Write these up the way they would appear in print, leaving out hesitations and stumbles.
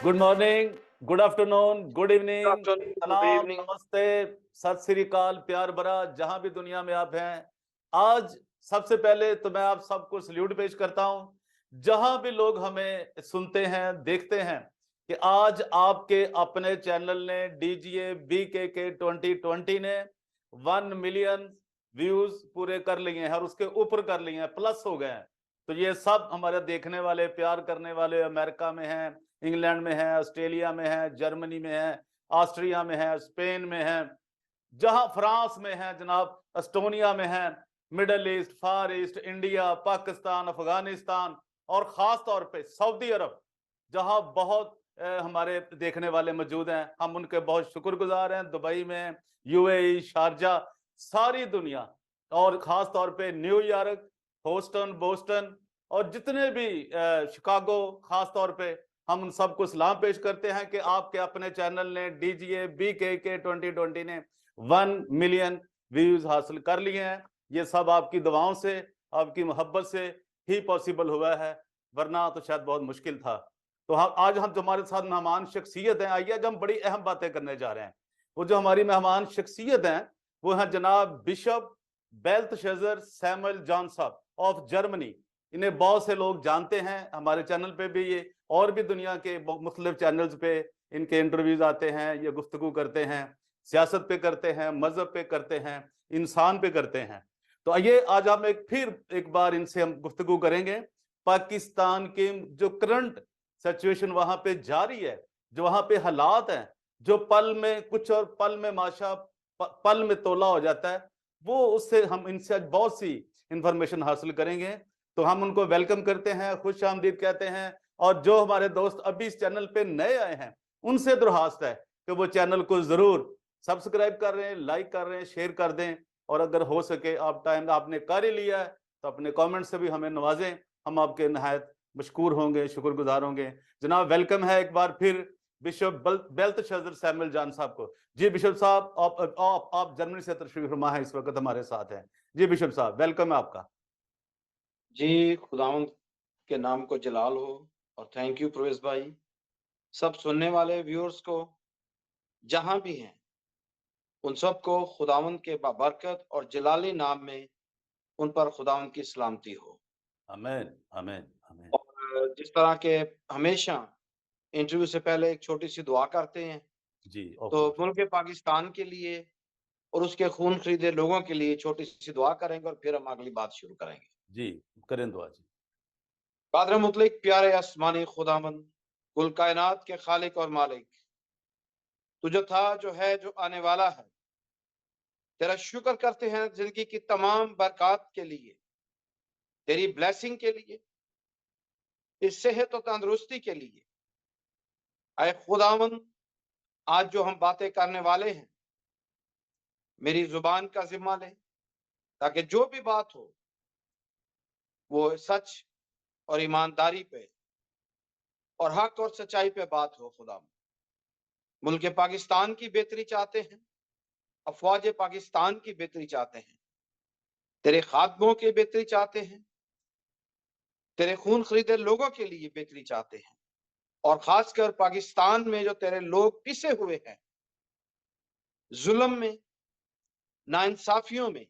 Good morning, good afternoon, good evening, good सलाम, evening. नमस्ते, सत श्री अकाल, प्यार भरा जहां भी दुनिया में आप हैं। आज सबसे पहले तो मैं आप सबको सल्यूट पेश करता हूं। जहां भी लोग हमें सुनते हैं, देखते हैं कि आज आपके अपने चैनल ने डीजीए बीके 2020 ने 1 मिलियन व्यूज पूरे कर लिए हैं और उसके ऊपर कर लिए हैं, प्लस हो गए हैं। तो ये सब हमारे देखने वाले, प्यार करने वाले अमेरिका में हैं, इंग्लैंड में है, ऑस्ट्रेलिया में है, जर्मनी में है, ऑस्ट्रिया में है, स्पेन में है, जहां फ्रांस में है जनाब, एस्टोनिया में है, मिडल ईस्ट, फार ईस्ट, इंडिया, पाकिस्तान, अफगानिस्तान और खास तौर पे सऊदी अरब, जहां बहुत हमारे देखने वाले मौजूद हैं। हम उनके बहुत शुक्रगुजार हैं। दुबई में, यूएई, शारजा, सारी दुनिया और खास तौर पे न्यूयॉर्क, होस्टन, बोस्टन और जितने भी शिकागो, खास तौर पे हम उन सबको सलाम पेश करते हैं कि आपके अपने चैनल ने डीजीए बीके 2020 ने 1 मिलियन व्यूज हासिल कर लिए हैं। ये सब आपकी दुआओं से, आपकी मोहब्बत से ही पॉसिबल हुआ है, वरना तो शायद बहुत मुश्किल था। तो हम आज हम जो हमारे साथ मेहमान शख्सियत हैं, आइए आज हम बड़ी अहम बातें करने जा रहे हैं। वो जो हमारी मेहमान शख्सियत हैं वो हैं जनाब बिशप बेल्तशज़र सैमुअल जॉन साहब ऑफ जर्मनी। इन्हें बहुत से लोग जानते हैं, हमारे चैनल पे भी ये और भी दुनिया के मुख्तलिफ चैनल्स पे इनके इंटरव्यूज आते हैं, ये गुफ्तगू करते हैं, सियासत पे करते हैं, मजहब पे करते हैं, इंसान पे करते हैं। तो आइए आज हम एक बार इनसे हम गुफ्तगू करेंगे। पाकिस्तान के जो करंट सिचुएशन वहां पे जारी है, जो वहां पे हालात हैं, जो पल में कुछ और पल में माशा पल में तोला हो जाता है, वो उससे हम इनसे आज बहुत सी इंफॉर्मेशन हासिल करेंगे। तो हम उनको वेलकम करते हैं, खुश आमदीद कहते हैं। और जो हमारे दोस्त अभी इस चैनल पे नए आए हैं उनसे दरखास्त है कि वो चैनल को जरूर सब्सक्राइब कर रहे हैं, लाइक कर रहे हैं, शेयर कर दें। और अगर हो सके आप टाइम आपने कर ही लिया है तो अपने कमेंट से भी हमें नवाजें, हम आपके नहायत मशकूर होंगे, शुक्रगुजार होंगे। जनाब वेलकम है एक बार फिर बिशप बेल्तशज़र सैमुअल जॉन साहब को। जी बिशप साहब, आप जर्मनी से तशरीफ फरमा है, इस वक्त हमारे साथ हैं। जी बिशप साहब, वेलकम है आपका। जी, खुदावंद के नाम को जलाल हो और थैंक यू प्रवेश भाई। सब सुनने वाले व्यूअर्स को जहां भी हैं उन सबको खुदावंद के बाबरकत और जलाली नाम में उन पर खुदावंद की सलामती हो। आमीन, आमीन, आमीन। और जिस तरह के हमेशा इंटरव्यू से पहले एक छोटी सी दुआ करते हैं, जी ऑफ तो कोर्स। मुल्क पाकिस्तान के लिए और उसके खून खरीदे लोगों के लिए छोटी सी दुआ करेंगे और फिर हम अगली बात शुरू करेंगे। जी करें दुआ जी। कादर मुतलिक प्यारे आसमानी खुदावंद, कुल कायनात के खालिक और मालिक, तू जो था, जो है, जो आने वाला है, तेरा शुक्र करते हैं जिंदगी की तमाम बरकत के लिए, तेरी ब्लेसिंग के लिए, इस सेहत और तंदुरुस्ती के लिए। आए खुदावंद, आज जो हम बातें करने वाले हैं, मेरी जुबान का जिम्मा ले, ताकि जो भी बात हो वो सच और ईमानदारी पे और हक और सच्चाई पे बात हो। खुदा, मुल्क पाकिस्तान की बेहतरी चाहते हैं, अफवाज पाकिस्तान की बेहतरी चाहते हैं, तेरे खादमों की बेहतरी चाहते हैं, तेरे खून खरीदे लोगों के लिए बेहतरी चाहते हैं, और खासकर पाकिस्तान में जो तेरे लोग पिसे हुए हैं, जुल्म में, नाइंसाफियों में,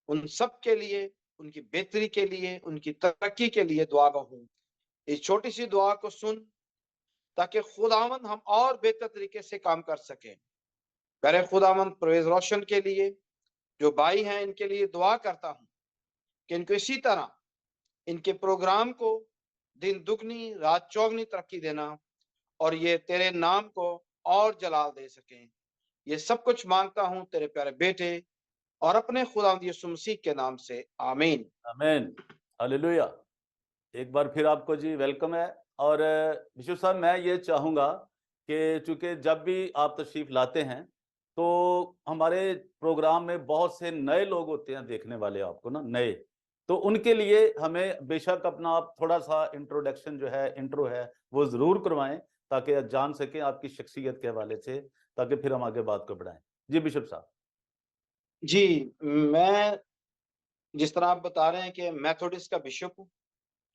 उन सब के लिए, उनकी बेहतरी के लिए, उनकी तरक्की के लिए दुआ हूं। इस छोटी सी दुआ को सुन, ताकि खुदावंद हम और बेहतर तरीके से काम कर सकें। करे खुदावंद परवेज रोशन के लिए, जो भाई हैं, इनके लिए दुआ करता हूं कि इनको इसी तरह इनके प्रोग्राम को दिन दुगनी रात चौगनी तरक्की देना और ये तेरे नाम को और जलाल दे सकें। ये सब कुछ मांगता हूं तेरे प्यारे बेटे और अपने खुदावंद यीशु मसीह के नाम से, आमीन। आमीन, हालेलुया। एक बार फिर आपको जी वेलकम है। और विशु साहब, मैं ये चाहूँगा कि चूँकि जब भी आप तशरीफ़ लाते हैं तो हमारे प्रोग्राम में बहुत से नए लोग होते हैं देखने वाले, आपको ना नए, तो उनके लिए हमें बेशक अपना आप थोड़ा-सा इंट्रोडक्शन जो है, इंट्रो है, वो ज़रूर करवाएँ ताकि जान सकें आपकी शख्सियत के हवाले से, ताकि फिर हम आगे बात को बढ़ाएँ। जी बिशप साहब। जी, मैं जिस तरह आप बता रहे हैं कि मेथोडिस्ट का बिशप हूँ।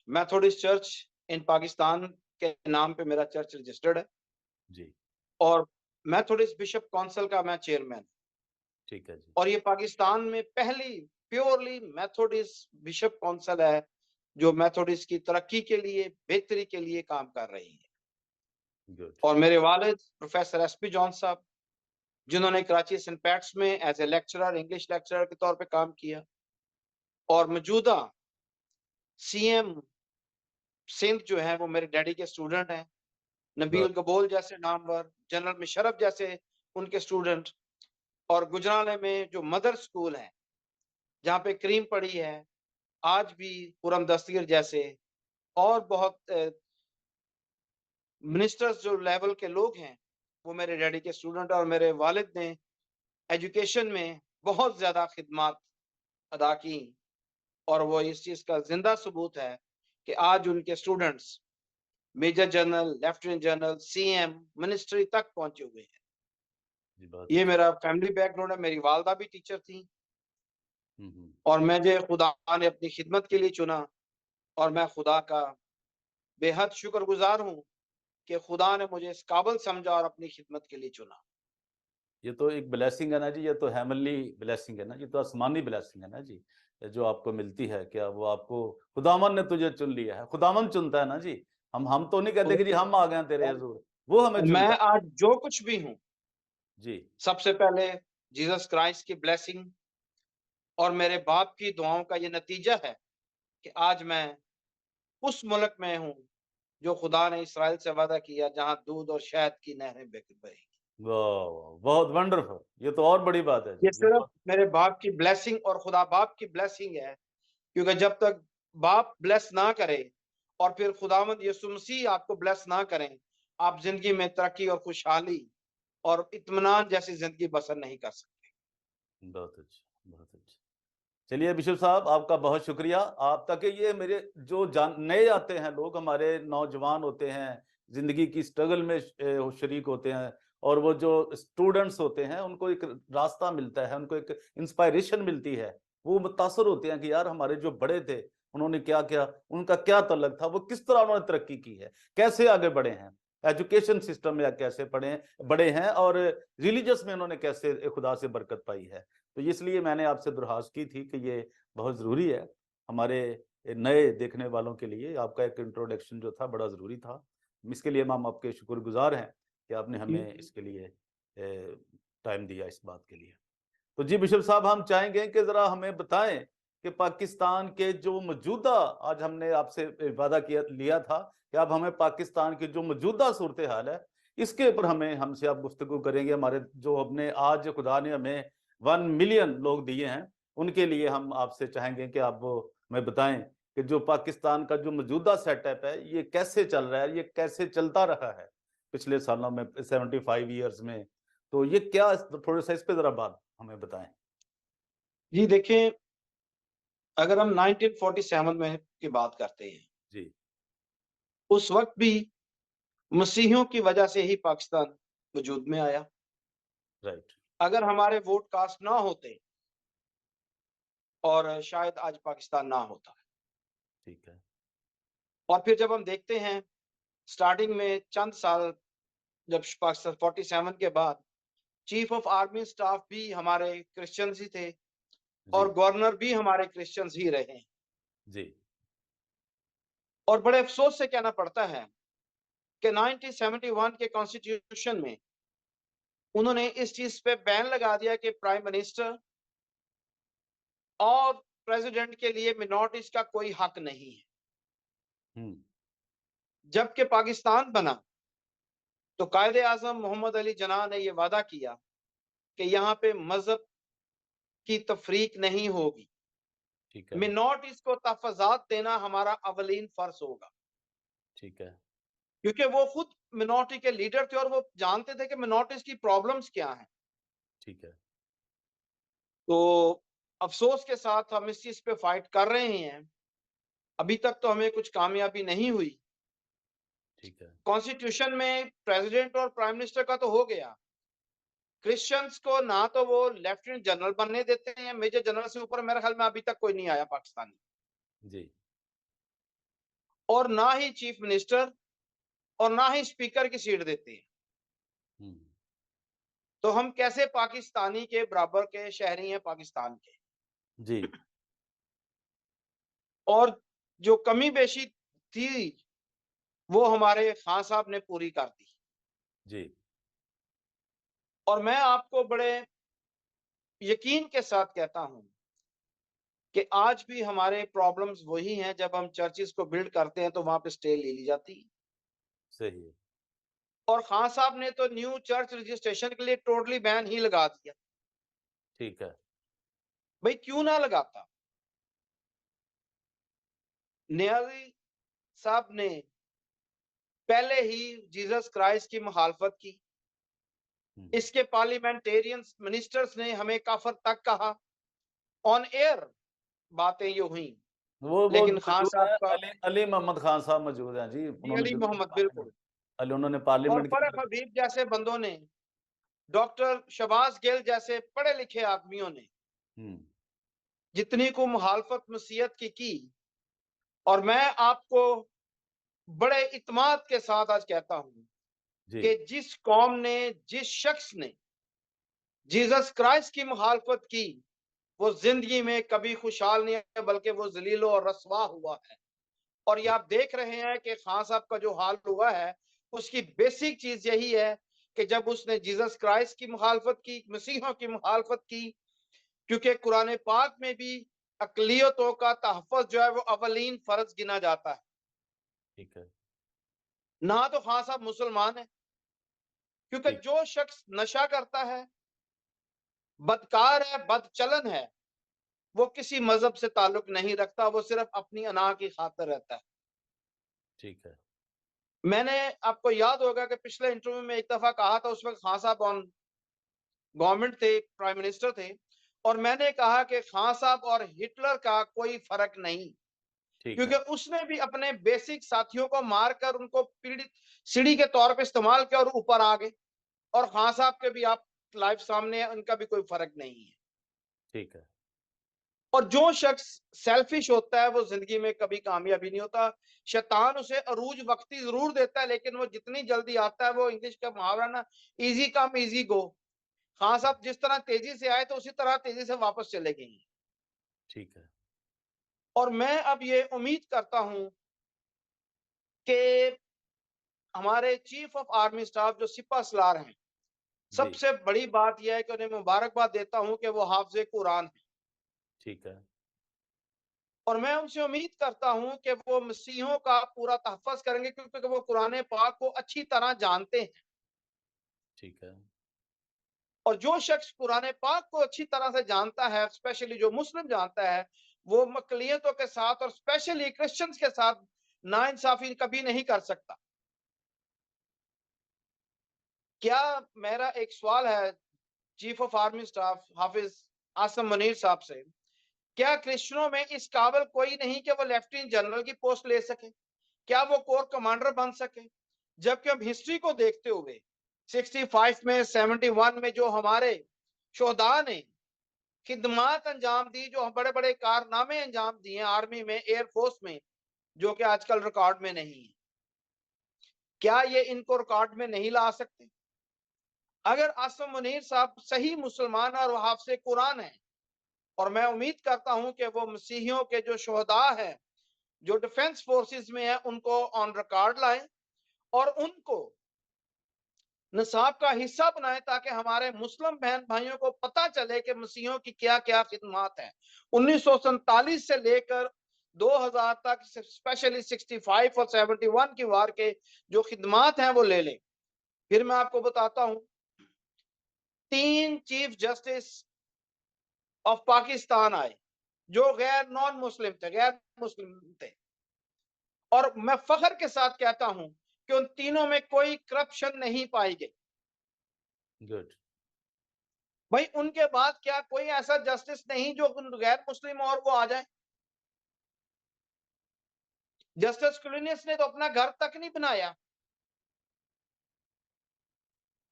मेथोडिस्ट चर्च इन पाकिस्तान के नाम पे मेरा चर्च रजिस्टर्ड है जी, और मेथोडिस्ट बिशप काउंसिल का मैं चेयरमैन। ठीक है जी। और ये पाकिस्तान में पहली प्योरली मेथोडिस्ट बिशप काउंसिल है जो मेथोडिस्ट की तरक्की के लिए, बेहतरी के लिए काम कर रही है। गुड। और मेरे वालिद प्रोफेसर एसपी जॉन साहब, जिन्होंने कराची सेंट पैट्स में as a lecturer, English lecturer के तौर पे काम किया और मौजूदा सीएम सिंध जो है वो मेरे डैडी के स्टूडेंट हैं। नबील गुड। गबोल जैसे नामवर, जनरल मुशर्रफ जैसे उनके स्टूडेंट, और गुजराले में जो मदर स्कूल है जहाँ पे करीम पढ़ी है, आज भी खुरम दस्तगीर जैसे और बहुत मिनिस्टर्स जो लेवल के लोग हैं वो मेरे डैडी के स्टूडेंट। और मेरे वालिद ने एजुकेशन में बहुत ज्यादा खिदमत अदा की और वो इस चीज का जिंदा सबूत है कि आज उनके students major general, lieutenant general, CM, ministry तक पहुंचे हुए हैं। जी, बहुत ये अच्छा। मेरा फैमिली बैकग्राउंड है। मेरी वालदा भी टीचर थी हम्म। और मुझे खुदा ने अपनी खिदमत के लिए चुना और मैं खुदा का बेहद शुक्रगुजार हूँ कि खुदा ने मुझे इस काबिल समझा और अपनी खिदमत के लिए चुना। ये तो एक ब्लेसिंग है ना जी, ये तो हेवनली ब्लेसिंग है ना, ये तो आसमानी ब्लेसिंग है ना जी, ये जो आपको मिलती है। क्या वो आपको खुदावन ने तुझे चुन लिया है? खुदावन चुनता है ना जी। हम तो नहीं कहते कि जी हम आ गए हैं तेरे हजूर, वो हमें मैं चुनता है। आज जो कुछ भी हूँ, जी। सबसे पहले जीसस क्राइस्ट की ब्लेसिंग और मेरे बाप की दुआओं का ये नतीजा है कि आज मैं उस मुल्क में हूँ जो खुदा ने इसराइल से वादा किया, जहाँ दूध और शहद की नहरें बहेंगी। वाह वाह, बहुत वंडरफुल, ये तो और बड़ी बात है ये जी, ये सिर्फ तो। मेरे बाप की ब्लेसिंग और खुदा बाप की ब्लेसिंग है, क्योंकि जब तक बाप ब्लेस ना करे और फिर खुदावंद यीशु मसीह आपको ब्लेस ना करें, आप जिंदगी में तरक्की और खुशहाली और इत्मीनान जैसी जिंदगी बसर नहीं कर सकते। बहुत अच्छा, बहुत अच्छा। चलिए बिशप साहब, आपका बहुत शुक्रिया। आप तक ये मेरे जो जान नए आते हैं लोग, हमारे नौजवान होते हैं, जिंदगी की स्ट्रगल में शरीक होते हैं, और वो जो स्टूडेंट्स होते हैं उनको एक रास्ता मिलता है, उनको एक इंस्पायरेशन मिलती है। वो मुतासर होते हैं कि यार हमारे जो बड़े थे उन्होंने क्या किया, उनका क्या तलक था, वो किस तरह उन्होंने तरक्की की है, कैसे आगे बढ़े हैं, एजुकेशन सिस्टम में कैसे बड़े हैं, और रिलीजियस में उन्होंने कैसे खुदा से बरकत पाई है। तो इसलिए मैंने आपसे दरख्वास्त की थी कि ये बहुत ज़रूरी है हमारे नए देखने वालों के लिए। आपका एक इंट्रोडक्शन जो था बड़ा ज़रूरी था। इसके लिए हम आपके शुक्रगुजार हैं कि आपने हमें इसके लिए टाइम दिया इस बात के लिए। तो जी बिशप साहब, हम चाहेंगे कि ज़रा हमें बताएं कि पाकिस्तान के जो मौजूदा, आज हमने आपसे वादा किया लिया था कि आप हमें पाकिस्तान की जो मौजूदा सूरत हाल है इसके ऊपर हमसे आप गुफ्तगू करेंगे। हमारे जो अपने आज खुदा ने हमें 1 मिलियन लोग दिए हैं, उनके लिए हम आपसे चाहेंगे कि आप वो हमें बताएं कि जो पाकिस्तान का जो मौजूदा सेटअप है ये कैसे चल रहा है, ये कैसे चलता रहा है पिछले सालों में, 75 ईयर्स में। तो ये क्या, थोड़ा सा इस पे जरा बात हमें बताएं। जी देखें, अगर हम 1947 में की बात करते हैं, जी। उस वक्त भी मसीहियों की वजह से ही पाकिस्तान वजूद में आया। राइट। अगर हमारे वोट कास्ट ना होते और शायद आज पाकिस्तान ना होता। ठीक है। और फिर जब हम देखते हैं स्टार्टिंग में चंद साल, जब पाकिस्तान 47 के बाद चीफ ऑफ आर्मी स्टाफ भी हमारे क्रिश्चियंस ही थे जी। और गवर्नर भी हमारे क्रिश्चियंस ही रहे हैं। जी। और बड़े अफसोस से कहना पड़ता है कि 1971 के कॉन्स्टिट्यूशन में उन्होंने इस चीज पे बैन लगा दिया कि प्राइम मिनिस्टर और प्रेसिडेंट के लिए मिनॉरिटीज का कोई हक नहीं है। हम्म। जबकि पाकिस्तान बना तो कायदे आजम मोहम्मद अली जिन्ना ने यह वादा किया कि यहाँ पे मजहब की तफरीक नहीं होगी, ठीक है। मिनॉरिटीज को तहफाजात देना हमारा अवलीन फर्ज होगा। ठीक है। क्योंकि वो खुद मिनॉरिटी के लीडर थे और वो जानते थे कि मिनॉरिटीज की प्रॉब्लम्स क्या हैं। ठीक है। तो अफसोस के साथ हम इस चीज पे फाइट कर रहे हैं। अभी तक तो हमें कुछ कामयाबी नहीं हुई। ठीक है। कॉन्स्टिट्यूशन में प्रेसिडेंट और प्राइम मिनिस्टर का तो हो गया, क्रिश्चियंस को ना तो वो लेफ्टिनेंट जनरल बनने देते हैं, मेजर जनरल से ऊपर मेरे ख्याल में अभी तक कोई नहीं आया पाकिस्तान में, जी। और ना ही चीफ मिनिस्टर और ना ही स्पीकर की सीट देते हैं। हम्म, तो हम कैसे पाकिस्तानी के बराबर के शहरी हैं पाकिस्तान के? जी और जो कमी बेशी थी वो हमारे खान साहब ने पूरी कर दी। जी और मैं आपको बड़े यकीन के साथ कहता हूं कि आज भी हमारे प्रॉब्लम्स वही हैं। जब हम चर्चिस को बिल्ड करते हैं तो वहां पे स्टे ले ली जाती है। सही है। और खान साहब ने तो न्यू चर्च रजिस्ट्रेशन के लिए टोटली बैन ही लगा दिया। ठीक है। भाई क्यों ना लगाता? नियाजी साहब ने पहले ही जीसस क्राइस्ट की मुखालफत की। हम्म, इसके पार्लियामेंटेरियंस मिनिस्टर्स ने हमें काफर तक कहा। ऑन एयर बातें ये हुई। वो लेकिन खान मौजूद साहब है, का अली अली मोहम्मद खान साहब मौजूद हैं जी, जी उन्होंने अली जो मोहम्मद बिल्कुल। उन्होंने और पार्लियामेंट के फरक अंदर। हबीब जैसे बंदों ने, डॉक्टर शबाज गिल जैसे पढ़े लिखे आदमियों ने हम्म, जितनी को मुखालफत मसीहत की। और मैं आपको बड़े इत्मीनान के साथ आज कहता हूं जी कि जिस कौम ने, जिस शख्स ने जीसस क्राइस्ट की मुखालफत की, वो जिंदगी में कभी खुशहाल नहीं है, बल्कि वो जलील और रसवा हुआ है। और ये आप देख रहे हैं कि खान साहब का जो हाल हुआ है, उसकी बेसिक चीज यही है कि जब उसने जीसस क्राइस्ट की मुखालफत की, मसीहों की मुखालफत की, क्योंकि कुरान पाक में भी अकलियतों का तहफ़्फ़ुज़ जो है वो अवलीन फर्ज गिना जाता है। ठीक है। ना तो खान साहब मुसलमान है, क्योंकि ठीक। जो शख्स नशा करता है, बदकार है, बदचलन है, वो किसी मजहब से ताल्लुक नहीं रखता, वो सिर्फ अपनी अना की खातिर रहता है। ठीक है। मैंने, आपको याद होगा कि पिछले इंटरव्यू में एक दफा कहा था, उस वक्त खान साहब ऑन गवर्नमेंट थे, प्राइम मिनिस्टर थे, और मैंने कहा कि खान साहब और हिटलर का कोई फर्क नहीं, ठीक क्योंकि है। उसने भी अपने बेसिक साथियों को मारकर उनको पीड़ित सीढ़ी के तौर पे इस्तेमाल किया और ऊपर आ गए। और खान साहब के भी आप लाइव सामने है, उनका भी कोई फर्क नहीं है। ठीक है। और जो शख्स सेल्फिश होता है वो जिंदगी में कभी कामयाबी नहीं होता। शैतान उसे अरूज वक्ती जरूर देता है, लेकिन वो जितनी जल्दी आता है, वो इंग्लिश का मुहावरा ना, easy come easy go. Khan साहब जिस तरह तेजी से आए तो उसी तरह तेजी से वापस चले गए। ठीक है। और मैं अब ये उम्मीद करता हूं कि हमारे चीफ ऑफ आर्मी स्टाफ जो सिपा सलार हैं, जी सबसे बड़ी बात यह है कि उन्हें मुबारकबाद देता हूं कि वो हाफिज कुरान है। ठीक है। और मैं उनसे उम्मीद करता हूं कि वो मसीहों का पूरा तहफ़्फ़ुज़ करेंगे, क्योंकि वो कुरान पाक को अच्छी तरह जानते हैं। ठीक है। और जो शख्स कुरान पाक को अच्छी तरह से जानता है, स्पेशली जो मुस्लिम जानता है, वो अक़लियतों के साथ और स्पेशली क्रिश्चियंस के साथ नाइंसाफी कभी नहीं कर सकता। क्या, मेरा एक सवाल है चीफ ऑफ आर्मी स्टाफ हाफिज आसम मुनीर साहब से, क्या क्रिश्चियनों में इस काबिल कोई नहीं कि वो लेफ्टिनेंट जनरल की पोस्ट ले सके? क्या वो कोर कमांडर बन सके? जबकि हम हिस्ट्री को देखते हुए 65 में, 71 में जो हमारे शोहदा ने खिदमात अंजाम दी, जो बड़े बड़े कारनामे अंजाम दिए आर्मी में, एयरफोर्स में, जो कि आजकल रिकॉर्ड में नहीं है, क्या ये इनको रिकॉर्ड में नहीं ला सकते? अगर आसम मुनीर साहब सही मुसलमान और हाफिज कुरान है, और मैं उम्मीद करता हूं कि वो मसीहियों के जो शोहदा हैं, जो डिफेंस फोर्सेस में है, उनको ऑन रिकॉर्ड लाएं और उनको निसाब का हिस्सा बनाए, ताकि हमारे मुस्लिम बहन भाइयों को पता चले कि मसीहों की क्या क्या खिदमात है। 1947 से लेकर 2000 तक, स्पेशली 65 और 71 की वार के जो खिदमात हैं वो ले लें। फिर मैं आपको बताता हूं, 3 चीफ जस्टिस ऑफ पाकिस्तान आए, जो गैर नॉन मुस्लिम थे, गैर मुस्लिम थे। और मैं फख्र के साथ कहता हूं कि उन तीनों में कोई करप्शन नहीं पाई गई। गुड। भाई उनके बाद क्या कोई ऐसा जस्टिस नहीं जो गैर मुस्लिम और वो आ जाए? जस्टिस क्लिनियस ने तो अपना घर तक नहीं बनाया।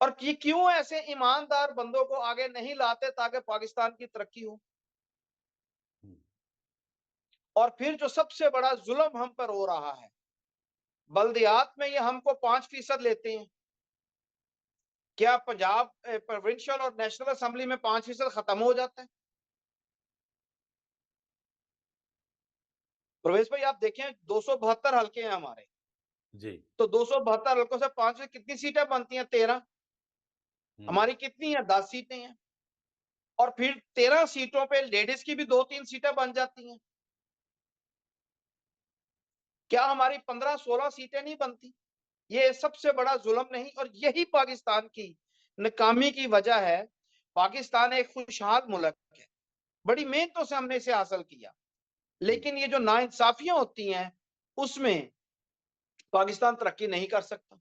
और कि क्यों ऐसे ईमानदार बंदों को आगे नहीं लाते ताकि पाकिस्तान की तरक्की हो? और फिर जो सबसे बड़ा जुल्म हम पर हो रहा है, बल्दियात में ये हमको 5% लेते हैं। क्या पंजाब प्रोविंशियल और नेशनल असेंबली में 5% खत्म हो जाता है? प्रवेश भाई आप देखें 272 हल्के हैं हमारे, जी। तो 272 हल्कों से 5 में कितनी सीटें बनती हैं? 13। हमारी कितनी है? 10 सीटें हैं। और फिर 13 सीटों पे लेडीज की भी 2-3 सीटें बन जाती हैं। क्या हमारी 15-16 सीटें नहीं बनती? ये सबसे बड़ा जुल्म नहीं, और यही पाकिस्तान की नाकामी की वजह है। पाकिस्तान एक खुशहाल मुल्क है, बड़ी मेहनतों से हमने इसे हासिल किया, लेकिन ये जो नाइंसाफियां होती हैं उसमें पाकिस्तान तरक्की नहीं कर सकता।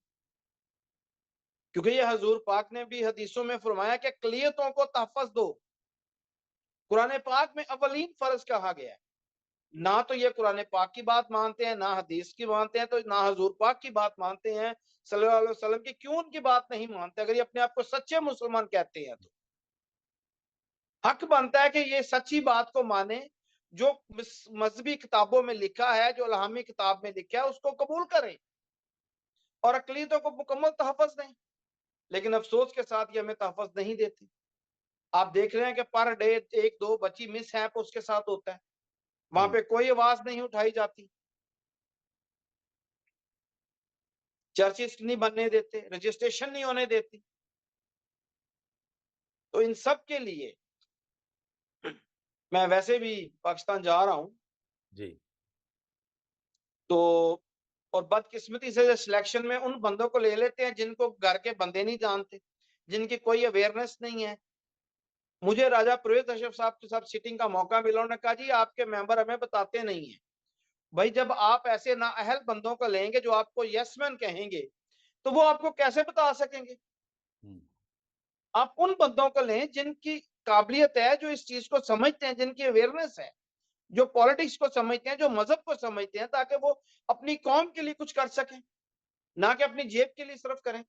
क्योंकि ये हजूर पाक ने भी हदीसों में फरमाया कि अक़लियतों को तहफ़्फ़ुज़ दो। कुरान पाक में अव्वलीन फर्ज कहा गया है। ना तो ये कुरान पाक की बात मानते हैं, ना हदीस की मानते हैं, तो ना हजूर पाक की बात मानते हैं सल्लल्लाहु अलैहि वसल्लम की। क्यों उनकी बात नहीं मानते? अगर ये अपने आप को सच्चे मुसलमान कहते हैं तो हक बनता है कि ये सच्ची बात को माने। जो मजहबी किताबों में लिखा है, जो इल्हामी किताब में लिखा है, उसको कबूल करें और अक़लियतों को मुकम्मल तहफ़्फ़ुज़ दें। लेकिन अफसोस के साथ ये हमें तहफ़्फ़ुज़ नहीं देते। आप देख रहे हैं कि पर डे 1-2 बच्ची मिस हैप उसके साथ होता है, वहां पे कोई आवाज नहीं उठाई जाती। चर्चिस नहीं बनने देते, रजिस्ट्रेशन नहीं होने देती। तो इन सब के लिए मैं वैसे भी पाकिस्तान जा रहा हूं, जी। तो और बदकिस्मती से सिलेक्शन में उन बंदों को ले लेते हैं जिनको घर के बंदे नहीं जानते, जिनकी कोई अवेयरनेस नहीं है। मुझे राजा परवेज अशरफ साहब के साथ सिटिंग का मौका मिला, उन्होंने कहा जी आपके मेंबर हमें बताते नहीं है। भाई जब आप ऐसे नाअहल बंदों को लेंगे जो आपको यस मैन कहेंगे, तो वो आपको कैसे बता सकेंगे? आप उन बंदों को लें जिनकी काबिलियत है, जो इस चीज को समझते हैं, जिनकी अवेयरनेस है, जो पॉलिटिक्स को समझते हैं, जो मजहब को समझते हैं, ताकि वो अपनी कौम के लिए कुछ कर सकें, ना कि अपनी जेब के लिए सिर्फ करें।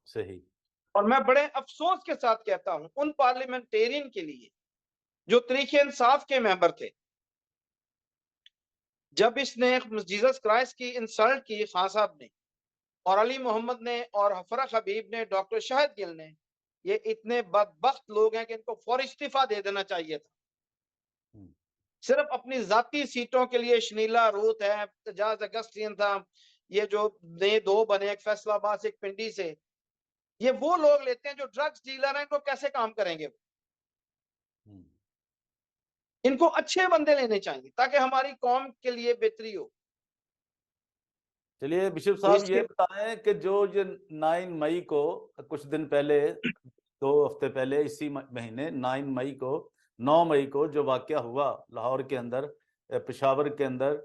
सही। और मैं बड़े अफसोस के साथ कहता हूं उन पार्लियामेंटेरियन के लिए जो तरीके इंसाफ के मेंबर थे। जब इसने जीसस क्राइस्ट की इंसल्ट की खान साहब ने, और अली मोहम्मद ने, और फरक हबीब ने, डॉक्टर शाहिद गिल ने, ये इतने बदबख्त लोग हैं कि इनको फौरी इस्तीफा दे देना चाहिए था। सिर्फ अपनी जाती सीटों के लिए शनीला रूत है, एजाज अगस्तियन था, ये जो नए 2 बने, एक फैसलाबाद से, एक पिंडी से, ये वो लोग लेते हैं जो ड्रग्स डीलर हैं। इनको कैसे काम करेंगे? इनको अच्छे बंदे लेने चाहिए ताकि हमारी कौम के लिए बेहतरी हो। चलिए बिशप तो साहब, इसके ये बताएं कि जो ये 9 मई को, कुछ दिन पहले, 2 हफ्ते पहले, इसी महीने 9 मई को, 9 मई को जो वाकया हुआ लाहौर के अंदर, पेशावर के अंदर,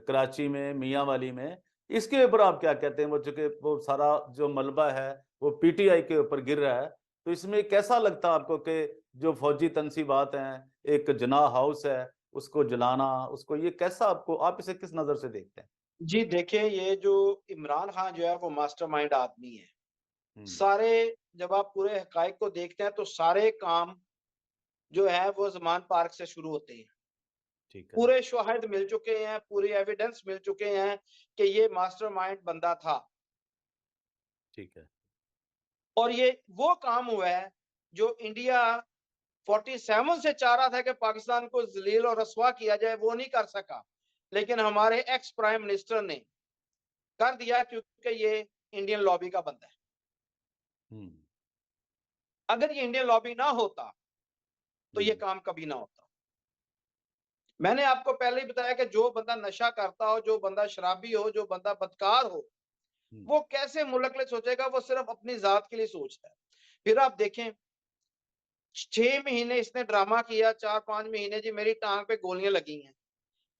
कराची में, मियां वाली में, इसके ऊपर आप क्या कहते हैं? वो चूंकि वो सारा जो मलबा है वो पीटीआई के ऊपर गिर रहा है, तो इसमें कैसा लगता है आपको कि जो फौजी तनसीबात हैं, एक जिनाह हाउस है, उसको जलाना, उसको, ये कैसा, आपको, आप इसे किस नजर से देखते हैं? जी देखिए, ये जो इमरान खान जो है वो मास्टरमाइंड आदमी है। सारे, जब आप पूरे हकाइक को देखते हैं तो सारे काम जो है वो ज़मान पार्क से शुरू होते हैं। ठीक है। पूरे शवाहिद मिल चुके हैं, पूरी एविडेंस मिल चुके हैं कि ये मास्टरमाइंड बंदा था। ठीक है। और ये वो काम हुआ है जो इंडिया 47 से चाह रहा था कि पाकिस्तान को जलील और रसवा किया जाए, वो नहीं कर सका, लेकिन हमारे एक्स प्राइम मिनिस्टर ने कर दिया, क्योंकि ये इंडियन लॉबी का बंदा है। अगर ये इंडियन लॉबी ना होता तो ये काम कभी ना होता। मैंने आपको पहले ही बताया कि जो बंदा नशा करता हो, जो बंदा शराबी हो, जो बंदा बदकार हो, वो कैसे मुल्क के लिए सोचेगा? वो सिर्फ अपनी जात के लिए सोचता है। फिर आप देखें, 6 महीने इसने ड्रामा किया, 4-5 महीने जी मेरी टांग पे गोलियां लगी हैं।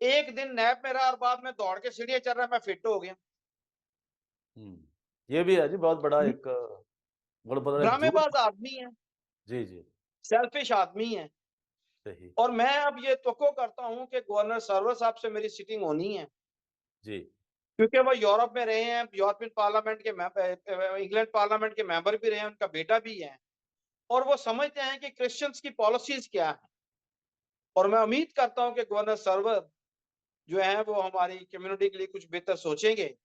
एक दिन नैप मेरा, और बाद में दौड़ के सीढ़ियां चल रहा है, मैं फिट हो गया। ये भी है जी, बहुत बड़ा एक, बहुत बड़ा एक झूठ। ड्रामेबाज आदमी है, जी जी। सेल्फिश आदमी है। सही। और मैं अब ये तवक्को करता हूं कि गवर्नर सरवर साहब से मेरी सिटिंग होनी है, जी। क्योंकि वो यूरोप में रहे हैं, यूरोपियन पार्लियामेंट के, इंग्लैंड पार्लियामेंट के मेंबर भी रहे हैं, उनका बेटा भी है, और वो समझते हैं कि क्रिश्चियंस की पॉलिसीज क्या है। और मैं उम्मीद करता हूं कि गवर्नर सरवर जो है वो हमारी कम्युनिटी के लिए कुछ बेहतर सोचेंगे।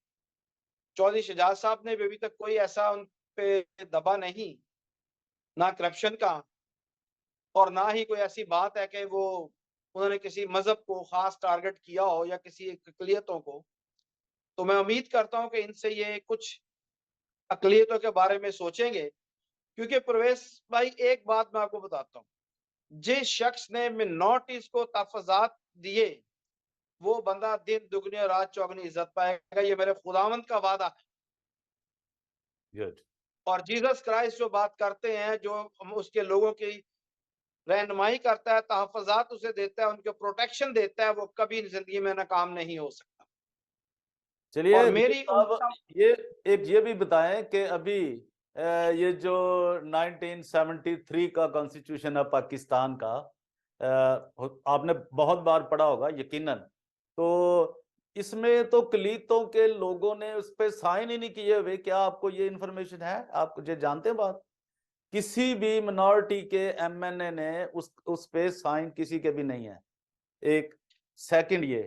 चौधरी शहजाद साहब ने भी अभी तक कोई ऐसा उन पे दबा नहीं, ना करप्शन का और ना ही कोई ऐसी बात है कि वो उन्होंने किसी मजहब को खास टारगेट किया हो या किसी अकलियतों को। तो मैं उम्मीद करता हूं कि इनसे ये कुछ अकलियतों के बारे में सोचेंगे, क्योंकि प्रवेश भाई एक बात मैं आपको बताता हूँ, जिस शख्स ने मिनॉरिटीज को तहफ़्फ़ुज़ात दिए वो बंदा दिन दुगनी और रात चौगनी इज्जत पाएगा, ये मेरे खुदावंद का वादा है। गुड। और जीसस क्राइस्ट जो बात करते हैं, जो उसके लोगों की रहनुमाई करता है, तहफ़्फ़ुज़ात उसे देता है, उनके प्रोटेक्शन देता है, वो कभी जिंदगी में नाकाम नहीं हो सकता। चलिए और विजय मेरी साहब, ये एक ये भी बताएं कि अभी ये जो 1973 का कॉन्स्टिट्यूशन है पाकिस्तान का, आपने बहुत बार पढ़ा होगा यकीनन। तो इसमें तो अक़लीतों के लोगों ने उस पे साइन ही नहीं किए हुए। क्या आपको ये इन्फॉर्मेशन है? आप ये जानते हैं बात? किसी भी मिनॉरिटी के एमएनए ने उस पे साइन किसी के भी नहीं है। एक सेकंड, ये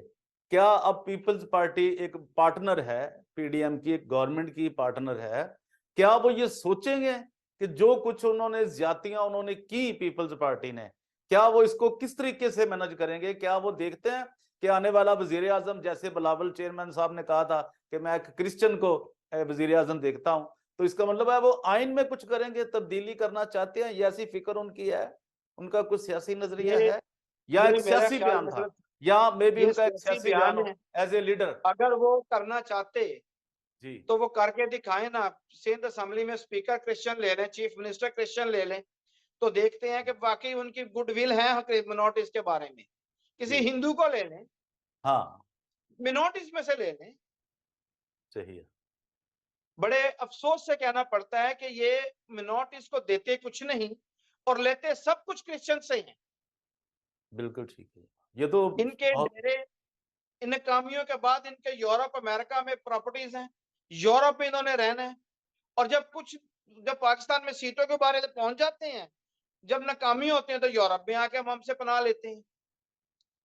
क्या अब पीपल्स पार्टी एक पार्टनर है, पीडीएम की एक गवर्नमेंट की पार्टनर है, क्या वो ये सोचेंगे कि जो कुछ उन्होंने ज्यादतियां उन्होंने की पीपल्स पार्टी ने, क्या वो इसको किस तरीके से मैनेज करेंगे? क्या वो देखते हैं कि आने वाला वजीर आजम, जैसे बिलावल चेयरमैन साहब ने कहा था कि मैं एक क्रिश्चियन को वजीर आजम देखता हूं, तो इसका मतलब है वो आइन में कुछ करेंगे, तब्दीली करना चाहते हैं? ये ऐसी फिक्र उनकी है? उनका कुछ सियासी नजरिया ये है या एक ये मेरा सियासी ख्याल बयान था, मतलब या मे बी ये उनका एक सियासी सियासी बयान बयान हो है। As a leader? अगर वो करना चाहते जी तो वो करके दिखाएं ना। सिंध असेंबली में स्पीकर क्रिश्चियन ले लें, चीफ मिनिस्टर क्रिश्चियन ले लें, तो देखते हैं कि वाकई उनकी गुडविल है मिनॉरिटीज के बारे में। किसी जी हिंदू को ले लें, हाँ, मिनॉरिटीज में से ले लें। सही है। बड़े अफसोस से कहना पड़ता है कि ये मिनॉरिटीज को देते कुछ नहीं और लेते सब कुछ क्रिश्चियन से हैं। बिल्कुल ठीक है। ये तो इनके बहुत। डेरे, इन नाकामियों के बाद इनके यूरोप अमेरिका में प्रॉपर्टीज हैं, यूरोप में इन्होंने रहना है। और जब पाकिस्तान में सीटों के बारे में पहुंच जाते हैं, जब नाकामी होते हैं, तो यूरोप में आके हम हमसे पनाह लेते हैं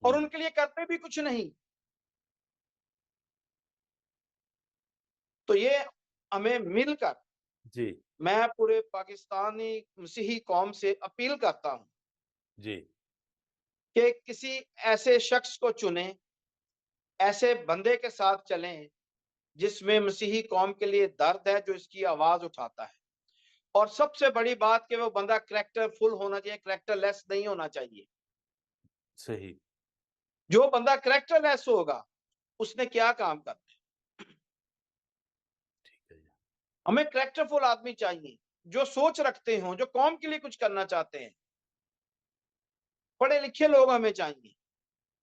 और उनके लिए करते भी कुछ नहीं। तो ये हमें मिलकर, जी मैं पूरे पाकिस्तानी मसीही कौम से अपील करता हूं जी कि किसी ऐसे शख्स को चुने, ऐसे बंदे के साथ चलें जिसमें मसीही कौम के लिए दर्द है, जो इसकी आवाज उठाता है। और सबसे बड़ी बात कि वो बंदा करैक्टर फुल होना चाहिए, करैक्टर लेस नहीं होना चाहिए। सही। जो बंदा करैक्टर लेस होगा उसने क्या काम करना है। ठीक है जी। हमें करैक्टरफुल आदमी चाहिए, जो सोच रखते हो, जो कौम के लिए कुछ करना चाहते हैं। पढ़े लिखे लोग हमें चाहिए।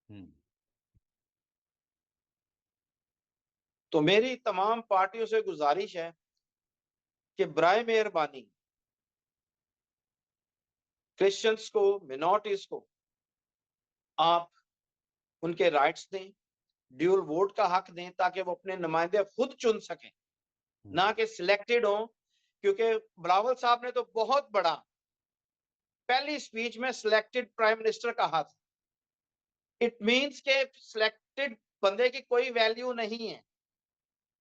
हम्म। तो मेरी तमाम पार्टियों से गुजारिश है कि बराए मेहरबानी क्रिश्चियंस को, मिनॉरिटीज को आप उनके राइट्स दें, ड्यूल वोट का हक दें, ताकि वो अपने नुमाइंदे खुद चुन सकें, ना कि सिलेक्टेड हो। क्योंकि बिलावल साहब ने तो बहुत बड़ा पहली स्पीच में सिलेक्टेड प्राइम मिनिस्टर कहा था। इट मींस के सिलेक्टेड बंदे की कोई वैल्यू नहीं है।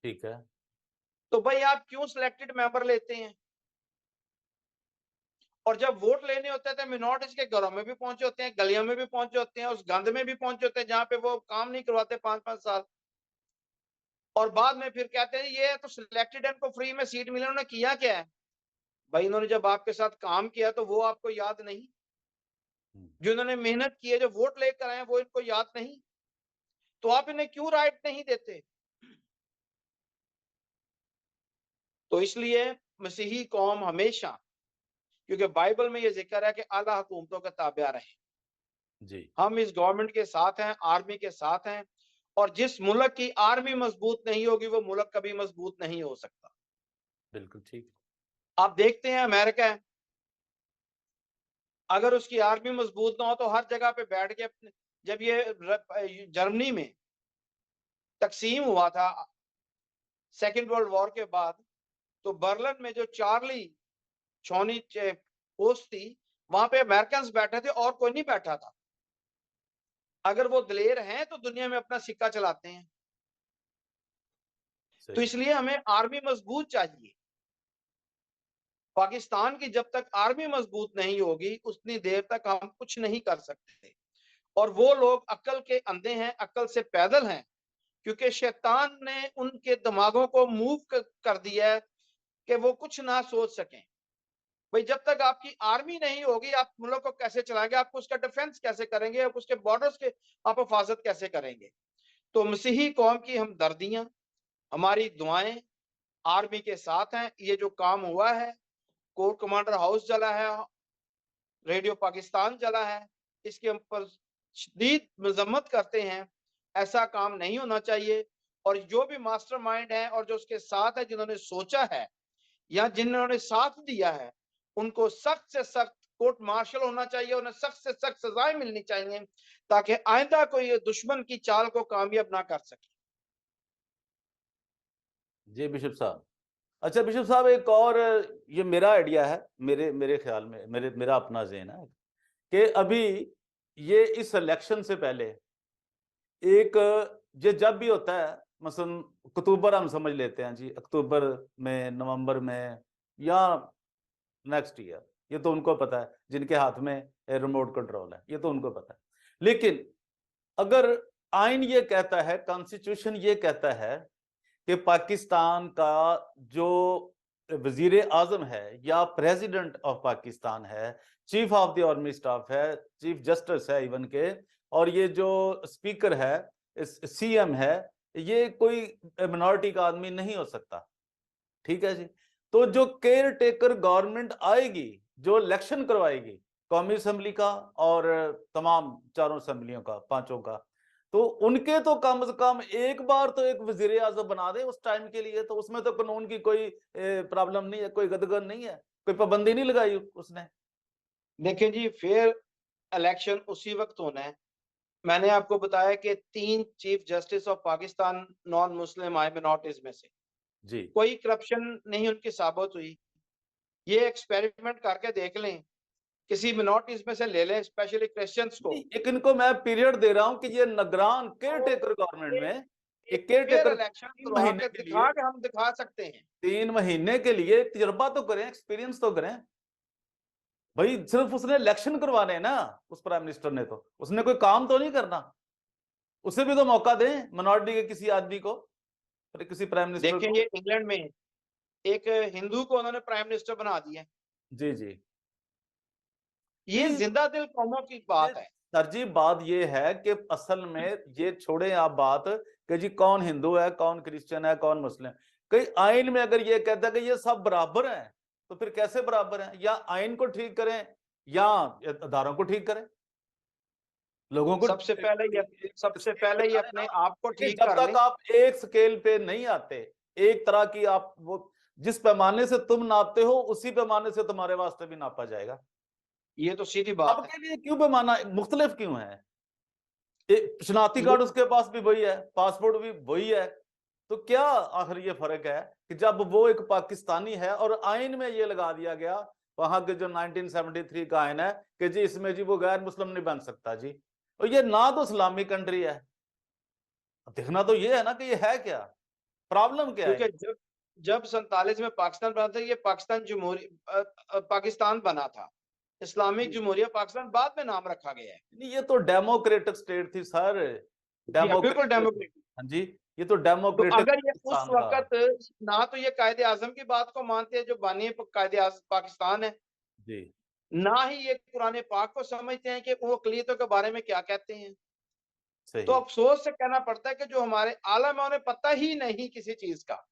ठीक है। तो भाई आप क्यों सिलेक्टेड मेंबर लेते हैं? और जब वोट लेने होते हैं तो मिनॉरिटीज के घरों में भी पहुंचे होते हैं, गलियों में भी पहुंचे होते हैं, उस गंद में भी पहुंचे होते हैं जहां पे वो काम नहीं करवाते 5-5 साल। और बाद में फिर कहते हैं ये तो सिलेक्टेड है, इनको फ्री में सीट मिली, उन्होंने किया क्या है? भाई इन्होंने जब आपके साथ काम किया तो वो आपको याद नहीं? जो इन्होंने मेहनत की है, जो वोट लेकर आए, वो इनको याद नहीं? तो आप इन्हें क्यों राइट नहीं देते? तो इसलिए मसीही कौम हमेशा, क्योंकि बाइबल में ये जिक्र है कि आला हुकूमतों के ताबिया रहे। जी हम इस गवर्नमेंट के साथ हैं, आर्मी के साथ हैं। और जिस मुल्क की आर्मी मजबूत नहीं होगी, वो मुल्क कभी मजबूत नहीं हो सकता। बिल्कुल ठीक। आप देखते हैं अमेरिका है, अगर उसकी आर्मी मजबूत ना हो तो हर जगह पे बैठ के अपने, जब ये जर्मनी में तकसीम हुआ था सेकेंड वर्ल्ड वॉर के बाद, तो बर्लिन में जो चार्ली छोनी पोस्ट थी, वहां पे अमेरिकन बैठे थे और कोई नहीं बैठा था। अगर वो दिलेर हैं तो दुनिया में अपना सिक्का चलाते हैं। तो सही। इसलिए हमें आर्मी मजबूत चाहिए। पाकिस्तान की जब तक आर्मी मजबूत नहीं होगी उतनी देर तक हम कुछ नहीं कर सकते। और वो लोग अक्ल के अंधे हैं, अक्ल से पैदल हैं, क्योंकि शैतान ने उनके दिमागों को मूव कर दिया है कि वो कुछ ना सोच सकें। भाई जब तक आपकी आर्मी नहीं होगी आप मुल्क को कैसे चलाएंगे, आप उसका डिफेंस कैसे करेंगे, आप उसके बॉर्डर्स के आप हिफाजत कैसे करेंगे। तो मसीही कौम की हमदर्दियां, हमारी दुआएं आर्मी के साथ हैं। ये जो काम हुआ है, कोर कमांडर हाउस जला है, रेडियो पाकिस्तान जला है, इसके ऊपर शदीद मजम्मत करते हैं। ऐसा काम नहीं होना चाहिए। और जो भी मास्टरमाइंड है और जो उसके साथ है, जिन्होंने सोचा है या जिन्होंने साथ दिया है, उनको सख्त से सख्त कोर्ट मार्शल होना चाहिए, उन्हें सख्त से सख्त सजाएं मिलनी चाहिए, ताकि आइंदा कोई ये दुश्मन की चाल को कामयाब ना कर सके। जी बिशप साहब। अच्छा बिशप साहब, एक और ये मेरा आइडिया है, मेरे मेरे ख्याल में, मेरा अपना ज़हन है कि अभी ये इस इलेक्शन से पहले एक, ये जब भी होता है, मसलन अक्टूबर हम समझ लेते हैं जी, अक्टूबर में, नवंबर में, या नेक्स्ट ईयर, ये तो उनको पता है जिनके हाथ में रिमोट कंट्रोल है, ये तो उनको पता है। लेकिन अगर आइन ये कहता है, कॉन्स्टिट्यूशन ये कहता है कि पाकिस्तान का जो वजीर आजम है या प्रेसिडेंट ऑफ पाकिस्तान है, chief of the army staff है, चीफ जस्टिस है इवन के, और ये जो स्पीकर है, सीएम है, ये कोई मिनॉरिटी का आदमी नहीं हो सकता। ठीक है जी। तो जो केयर टेकर गवर्नमेंट आएगी, जो इलेक्शन करवाएगी कौमी असम्बली का और तमाम चारों असम्बलियों का, पांचों का, तो उनके तो कम से कम एक बार तो एक वजीर आजम बना दे उस टाइम के लिए, तो उसमें तो कानून की कोई प्रॉब्लम नहीं है, कोई गदगद नहीं है, कोई पाबंदी नहीं लगाई उसने। देखिए जी, फेयर इलेक्शन उसी वक्त होना है। मैंने आपको बताया कि 3 chief justice of Pakistan non Muslim आए मिनॉरिटीज में से, जी। कोई करप्शन नहीं उनकी साबित हुई। ये एक्सपेरिमेंट करके देख लें, किसी मिनॉरिटीज में से ले लें, स्पेशली क्रिश्चियंस को। एक इनको मैं पीरियड दे रहा हूं कि ये निगरान केयर तो टेकर गवर्नमेंट में, एक एक केयर फेयर टेकर इलेक्शन 3 करवा महीने के के दिखा लिए, के हम दिखा सकते हैं। 3 महीने के लिए तजर्बा तो करें, एक्सपीरियंस तो करें भाई। सिर्फ उसने इलेक्शन करवाने हैं ना, उस प्राइम मिनिस्टर ने, तो उसने कोई काम तो नहीं करना। उसे भी तो मौका दें, मिनॉरिटी के किसी आदमी को, किसी प्राइम मिनिस्टर देखें, को। ये इंग्लैंड में एक हिंदू को उन्होंने प्राइम मिनिस्टर बना दिया। जी जी। ये नहीं, जिंदा दिल कौमों की ये बात है। सर जी, बात ये है कि असल में, ये छोड़े आप बात कि जी कौन हिंदू है, कौन क्रिश्चियन है, कौन मुस्लिम। कई आइन में अगर ये कहता है कि ये सब बराबर हैं, तो फिर कैसे बराबर हैं? या आइन को ठीक करें या अदारों को ठीक करें, लोगों को सबसे पहले ये सबसे स्केल पहले ये बना लें अपने ना। आप को क्योंकि ठीक जब कर तक लें। आप एक स्केल पे नहीं आते, एक तरह की आप वो, जिस पैमाने से तुम नापते हो उसी पैमाने से तुम्हारे वास्ते भी नापा जाएगा। ये तो सीधी बात है। सबके लिए क्यों पैमाना मुख्तलिफ क्यों है? शनाख्ती ये कार्ड उसके पास भी वही है, पासपोर्ट भी वही है, तो क्या आखिर ये फर्क है कि जब वो एक पाकिस्तानी है और आइन में ये लगा दिया गया, वहां के जो 1973 का आइन है कि जी इसमें जी वो गैर मुस्लिम नहीं बन सकता जी, और ये ना तो इस्लामी कंट्री है। देखना तो ये है ना कि ये है क्या, प्रॉब्लम क्या है। क्योंकि जब जब 47 में पाकिस्तान बना था, ये पाकिस्तान बना था। इस्लामिक जी। जमहूरिया पाकिस्तान बाद में नाम रखा गया है। नहीं, ये तो डेमोक्रेटिक स्टेट थी सर, जी हाँ, बिल्कुल डेमोक्रेटिक। डेमोक्रेटिक। हाँ जी, ये तो तो डेमोक्रेटिक अगर ये उस पाकिस्तान था। वक्त ना तो ये कायदे आजम की बात को मानते हैं जो बानी कायदे आजम पाकिस्तान है, जी। ना ही ये कुरान पाक को समझते हैं कि वो अकलियतों के बारे में क्या कहते हैं। तो सही। अफसोस से कहना पड़ता है कि जो हमारे आलम है उन्हें पता ही नहीं किसी चीज का।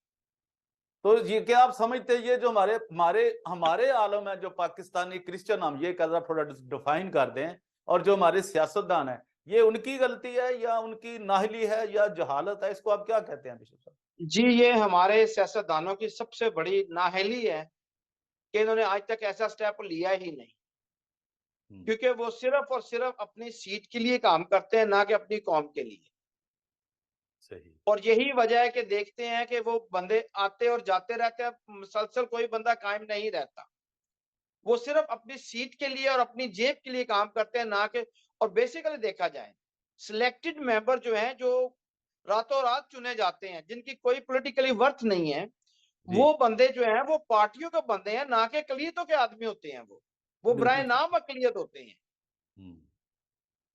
तो ये क्या आप समझते हैं, ये जो हमारे हमारे हमारे आलम है, जो पाकिस्तानी क्रिश्चियन, हम ये कदर थोड़ा डिफाइन कर दें, और जो हमारे सियासतदान है, ये उनकी गलती है या उनकी नाहली है या जहालत है, इसको आप क्या कहते हैं बिशप साहब? जी, ये हमारे सियासतदानों की सबसे बड़ी नाअहली है कि इन्होंने आज तक ऐसा स्टेप लिया ही नहीं। क्योंकि वो सिर्फ और सिर्फ अपनी सीट के लिए काम करते हैं, ना कि अपनी कौम के लिए। सही। और यही वजह है कि देखते हैं कि वो बंदे आते और जाते रहते हैं, मुसलसल कोई बंदा कायम नहीं रहता। वो सिर्फ अपनी सीट के लिए और अपनी जेब के लिए काम करते हैं, ना कि। और बेसिकली देखा जाए सिलेक्टेड मेंबर जो हैं, जो रातों रात चुने जाते हैं, जिनकी कोई पॉलिटिकली वर्थ नहीं है, जी वो बंदे जो हैं वो पार्टियों के बंदे हैं, ना कि अकलियतों के आदमी होते हैं। वो बिल्कुल बराए सही। नाम अकलियत होते हैं। हम्म,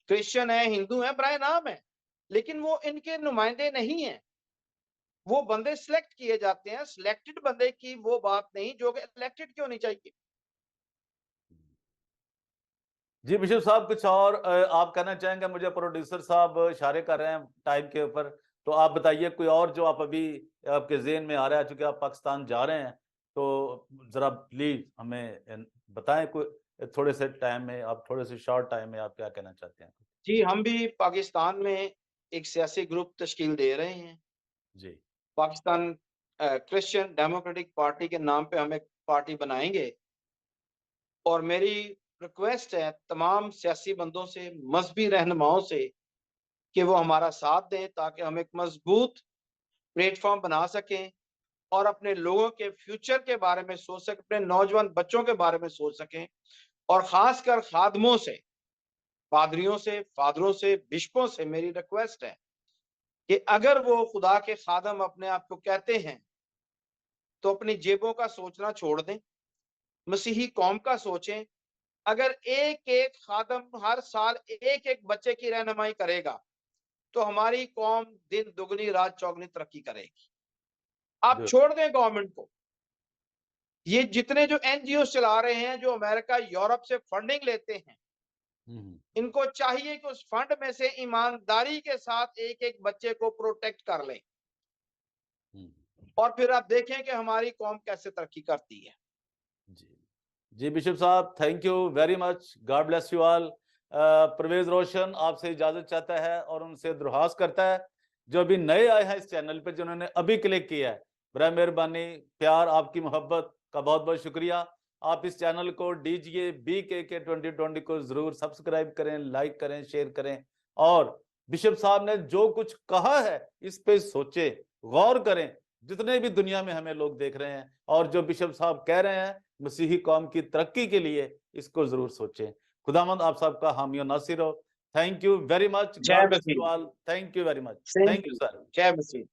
क्रिश्चियन है, हिंदू है, बराए नाम है, लेकिन वो इनके नुमाइंदे नहीं है। वो बंदे सिलेक्ट किए जाते हैं। सिलेक्टेड बंदे की वो बात नहीं जो कि इलेक्टेड की होनी चाहिए। जी बिशप साहब कुछ और आप कहना चाहेंगे? मुझे प्रोड्यूसर साहब इशारे कर रहे हैं टाइम के ऊपर, तो आप बताइए कोई और जो आप अभी आपके ज़हन में आ रहा है, चूंकि आप पाकिस्तान जा रहे हैं, तो जरा प्लीज हमें बताएं कोई थोड़े से टाइम में, आप थोड़े से शॉर्ट टाइम में आप क्या कहना चाहते हैं? जी, हम भी पाकिस्तान में एक सियासी ग्रुप तश्कील दे रहे हैं। जी पाकिस्तान क्रिश्चियन डेमोक्रेटिक पार्टी के नाम पे हम एक पार्टी बनाएंगे, और मेरी रिक्वेस्ट है तमाम सियासी बंदों से, मजहबी रहनुमाओं से, कि वो हमारा साथ दें ताकि हम एक मजबूत प्लेटफॉर्म बना सकें और अपने लोगों के फ्यूचर के बारे में सोच सकें, अपने नौजवान बच्चों के बारे में सोच सकें। और खासकर खादमों से, पादरियों से, फादरों से, बिशपों से मेरी रिक्वेस्ट है कि अगर वो खुदा के खादम अपने आप को कहते हैं, तो अपनी जेबों का सोचना छोड़ दें, मसीही कौम का सोचें। अगर एक एक खादम हर साल एक एक बच्चे की रहनुमाई करेगा, तो हमारी कौम दिन दुगनी रात चौगनी तरक्की करेगी। आप बिल्कुल। छोड़ दें गवर्नमेंट को। ये जितने जो एनजीओ चला रहे हैं, जो अमेरिका यूरोप से फंडिंग लेते हैं, हम्म, इनको चाहिए कि उस फंड में से ईमानदारी के साथ एक एक बच्चे को प्रोटेक्ट कर लें, हम्म, और फिर आप देखें कि हमारी कौम कैसे तरक्की करती है। जी जी बिशप साहब, thank you very much, god bless you all. Parvez Roshan आपसे इजाजत चाहता है और उनसे दरख्वास्त करता है, जो अभी नए आए हैं इस चैनल पे, जिन्होंने अभी क्लिक किया है, बड़ा मेहरबानी, प्यार, आपकी मोहब्बत का बहुत बहुत शुक्रिया। आप इस चैनल को डीजीए BKK 2020 को जरूर सब्सक्राइब करें, लाइक करें, शेयर करें, और बिशप साहब ने जो कुछ कहा है इस पे सोचे, गौर करें। जितने भी दुनिया में हमें लोग देख रहे हैं, और जो बिशप साहब कह रहे हैं मसीही कौम की तरक्की के लिए, इसको जरूर सोचें। खुदावंद आप सबका हामी और नासिर हो। थैंक यू वेरी मच, जय गॉड ब्लेस यू मसीह। All, thank you very much, same thank to you you. Sir. जय मसीह।